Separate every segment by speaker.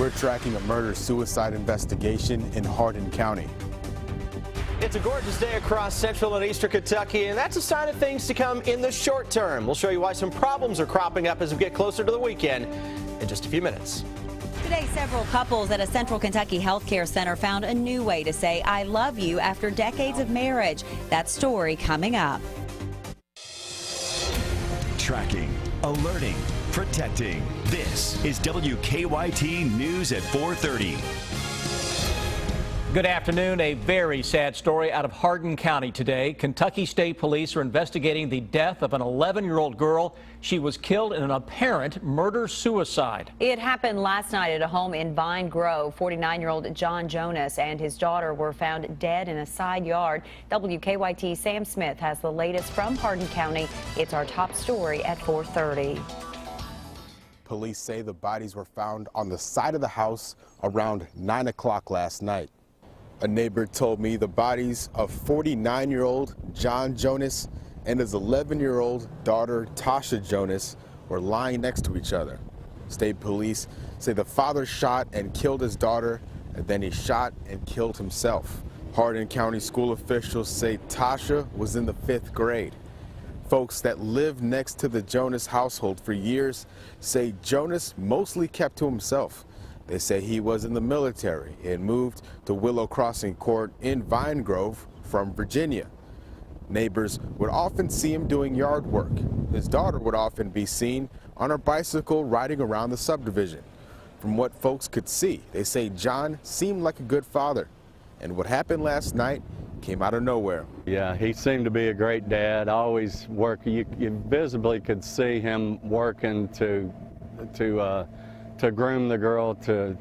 Speaker 1: We're tracking a murder-suicide investigation in Hardin County.
Speaker 2: It's a gorgeous day across central and eastern Kentucky, and that's a sign of things to come in the short term. We'll show you why some problems are cropping up as we get closer to the weekend in just a few minutes.
Speaker 3: Today, several couples at a Central Kentucky healthcare center found a new way to say I love you after decades of marriage. That story coming up.
Speaker 4: Tracking, alerting, protecting. This is WKYT News at 4:30.
Speaker 5: Good afternoon. A very sad story out of Hardin County today. Kentucky State Police are investigating the death of an 11-year-old girl. She was killed in an apparent murder-suicide.
Speaker 3: It happened last night at a home in Vine Grove. 49-year-old John Jonas and his daughter were found dead in a side yard. WKYT Sam Smith has the latest from Hardin County. It's our top story at 4:30.
Speaker 1: Police say the bodies were found on the side of the house around 9 o'clock last night. A neighbor told me the bodies of 49-year-old John Jonas and his 11-year-old daughter Tasha Jonas were lying next to each other. State police say the father shot and killed his daughter, and then he shot and killed himself. Hardin County school officials say Tasha was in the 5th grade. Folks that lived next to the Jonas household for years say Jonas mostly kept to himself. They say he was in the military and moved to Willow Crossing Court in Vine Grove from Virginia. Neighbors would often see him doing yard work. His daughter would often be seen on her bicycle riding around the subdivision. From what folks could see, they say John seemed like a good father. And what happened last night came out of nowhere.
Speaker 6: Yeah, he seemed to be a great dad, always working. You visibly could see him working to groom the girl to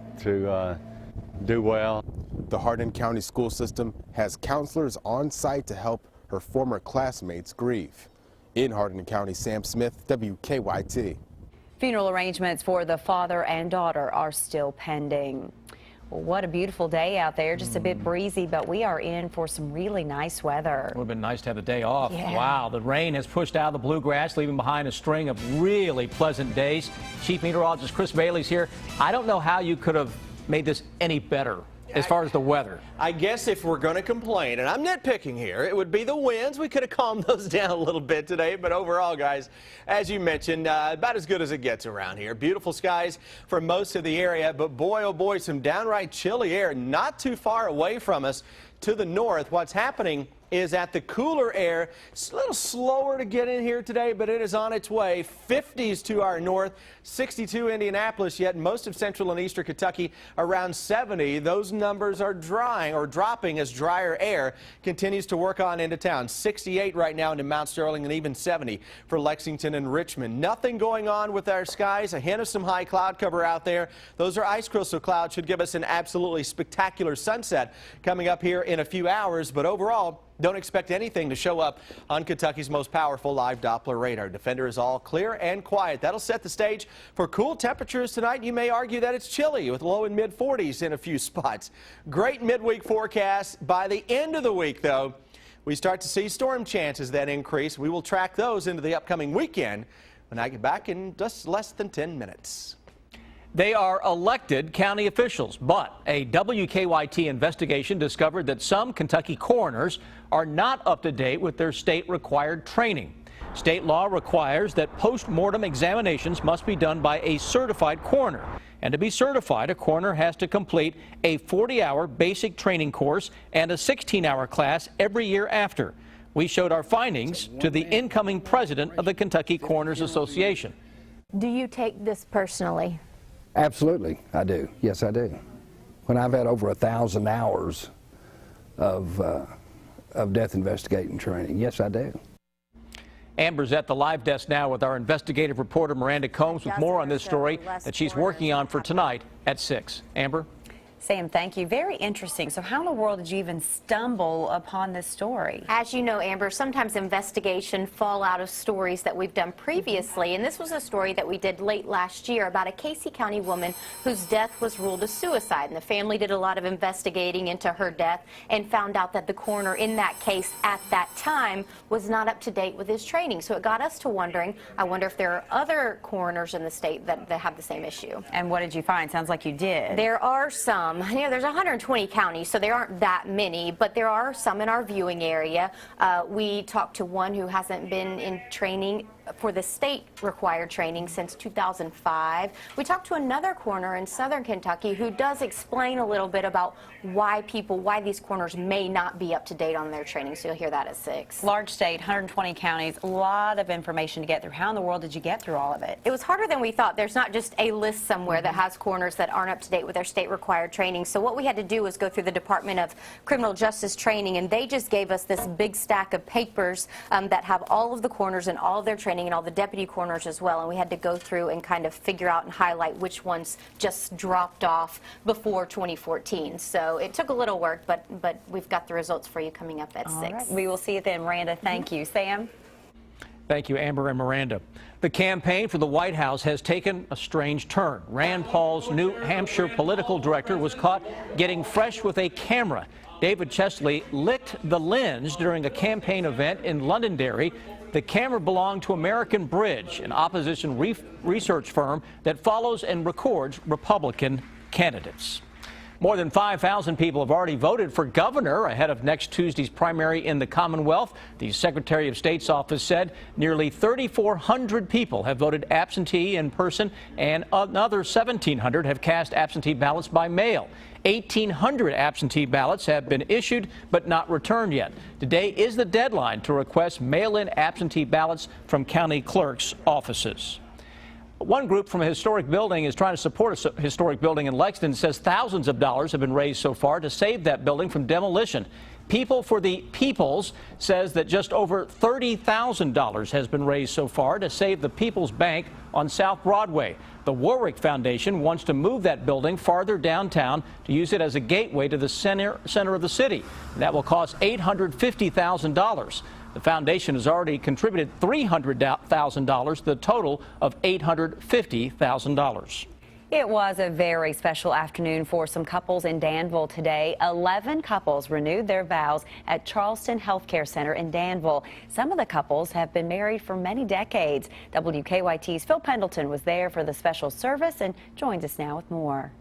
Speaker 6: do well.
Speaker 1: The Hardin County school system has counselors on site to help her former classmates grieve. In Hardin County, Sam Smith, WKYT.
Speaker 3: Funeral arrangements for the father and daughter are still pending. Well, what a beautiful day out there. Just a bit breezy, but we are in for some really nice weather.
Speaker 5: It would have been nice to have the day off.
Speaker 3: Yeah.
Speaker 5: Wow, the rain has pushed out the bluegrass, leaving behind a string of really pleasant days. Chief Meteorologist Chris Bailey's here. I don't know how you could have made this any better as far as the weather.
Speaker 2: I guess if we're going to complain, and I'm nitpicking here, it would be the winds. We could have calmed those down a little bit today, but overall, guys, as you mentioned, about as good as it gets around here. Beautiful skies for most of the area, but boy, oh boy, some downright chilly air not too far away from us to the north. What's happening is that the cooler air, it's a little slower to get in here today, but it is on its way. 50s to our north, 62 Indianapolis, yet most of central and eastern Kentucky around 70. Those numbers are dropping as drier air continues to work on into town. 68 right now into Mount Sterling and even 70 for Lexington and Richmond. Nothing going on with our skies. A hint of some high cloud cover out there. Those are ice crystal clouds, should give us an absolutely spectacular sunset coming up here in a few hours, but overall, don't expect anything to show up on Kentucky's most powerful live Doppler radar. Defender is all clear and quiet. That'll set the stage for cool temperatures tonight. You may argue that it's chilly with low and mid 40s in a few spots. Great midweek forecast. By the end of the week, though, we start to see storm chances that increase. We will track those into the upcoming weekend when I get back in just less than 10 minutes.
Speaker 5: They are elected county officials, but a WKYT investigation discovered that some Kentucky coroners are not up to date with their state-required training. State law requires that post-mortem examinations must be done by a certified coroner. And to be certified, a coroner has to complete a 40-hour basic training course and a 16-hour class every year after. We showed our findings to the incoming president of the Kentucky Coroners Association.
Speaker 7: Do you take this personally?
Speaker 8: Absolutely, I do. Yes, I do. When I've had over 1,000 hours of death investigating training, yes, I do.
Speaker 5: Amber's at the live desk now with our investigative reporter Miranda Combs with more on this story that she's working on for tonight at 6. Amber?
Speaker 3: Sam, thank you. Very interesting. So how in the world did you even stumble upon this story?
Speaker 7: As you know, Amber, sometimes investigation fall out of stories that we've done previously, and this was a story that we did late last year about a Casey County woman whose death was ruled a suicide, and the family did a lot of investigating into her death and found out that the coroner in that case at that time was not up to date with his training. So it got us to wondering, I wonder if there are other coroners in the state that have the same issue.
Speaker 3: And what did you find? Sounds like you did.
Speaker 7: There are some. You know, there's 120 counties, so there aren't that many, but there are some in our viewing area. We talked to one who hasn't been in training for the state required training since 2005. We talked to another coroner in southern Kentucky who does explain a little bit about why these coroners may not be up to date on their training, so you'll hear that at 6.
Speaker 3: Large state, 120 counties, a lot of information to get through. How in the world did you get through all of it?
Speaker 7: It was harder than we thought. There's not just a list somewhere that has coroners that aren't up to date with their state required training. So what we had to do was go through the Department of Criminal Justice Training, and they just gave us this big stack of papers that have all of the coroners and all of their training and all the deputy coroners as well, and we had to go through and kind of figure out and highlight which ones just dropped off before 2014. So it took a little work, but we've got the results for you coming up at 6.
Speaker 3: Right. We will see you then, Miranda. Thank you. Sam?
Speaker 5: Thank you, Amber and Miranda. The campaign for the White House has taken a strange turn. Rand Paul's New Hampshire political director was caught getting fresh with a camera. David Chesley licked the lens during a campaign event in Londonderry. The camera belonged to American Bridge, an opposition research firm that follows and records Republican candidates. More than 5,000 people have already voted for governor ahead of next Tuesday's primary in the Commonwealth. The Secretary of State's office said nearly 3,400 people have voted absentee in person, and another 1,700 have cast absentee ballots by mail. 1,800 absentee ballots have been issued but not returned yet. Today is the deadline to request mail-in absentee ballots from county clerks' offices. One group from a historic building is trying to support a historic building in Lexington. Says thousands of dollars have been raised so far to save that building from demolition. People for the Peoples says that just over $30,000 has been raised so far to save the People's Bank on South Broadway. The Warwick Foundation wants to move that building farther downtown to use it as a gateway to the center of the city. And that will cost $850,000. The foundation has already contributed $300,000, the total of $850,000.
Speaker 3: It was a very special afternoon for some couples in Danville today. 11 couples renewed their vows at Charleston Healthcare Center in Danville. Some of the couples have been married for many decades. WKYT's Phil Pendleton was there for the special service and joins us now with more.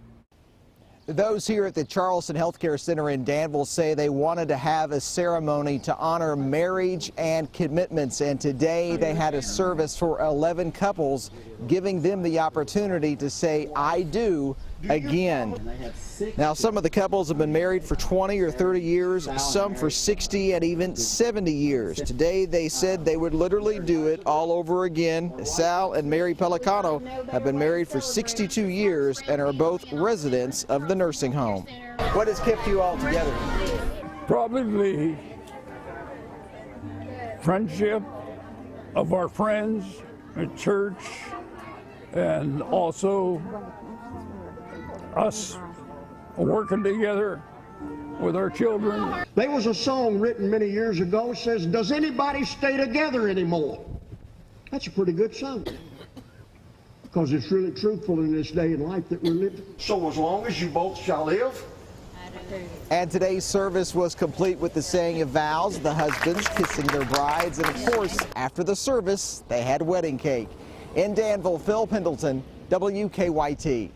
Speaker 9: Those here at the Charleston Healthcare Center in Danville say they wanted to have a ceremony to honor marriage and commitments, and today they had a service for 11 couples, giving them the opportunity to say I do again. Now, some of the couples have been married for 20 or 30 years, some for 60 and even 70 years. Today they said they would literally do it all over again. Sal and Mary Pelicano have been married for 62 years and are both residents of the nursing home. What has kept you all together?
Speaker 10: Probably friendship of our friends at church, and also us working together with our children.
Speaker 11: There was a song written many years ago that says, does anybody stay together anymore? That's a pretty good song, because it's really truthful in this day and life that we're living. So as long as you both shall live.
Speaker 9: And today's service was complete with the saying of vows, the husbands kissing their brides, and of course, after the service, they had wedding cake. In Danville, Phil Pendleton, WKYT.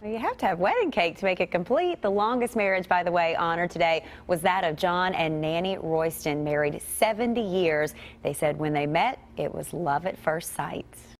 Speaker 3: Well, you have to have wedding cake to make it complete. The longest marriage, by the way, honored today was that of John and Nanny Royston, married 70 years. They said when they met, it was love at first sight.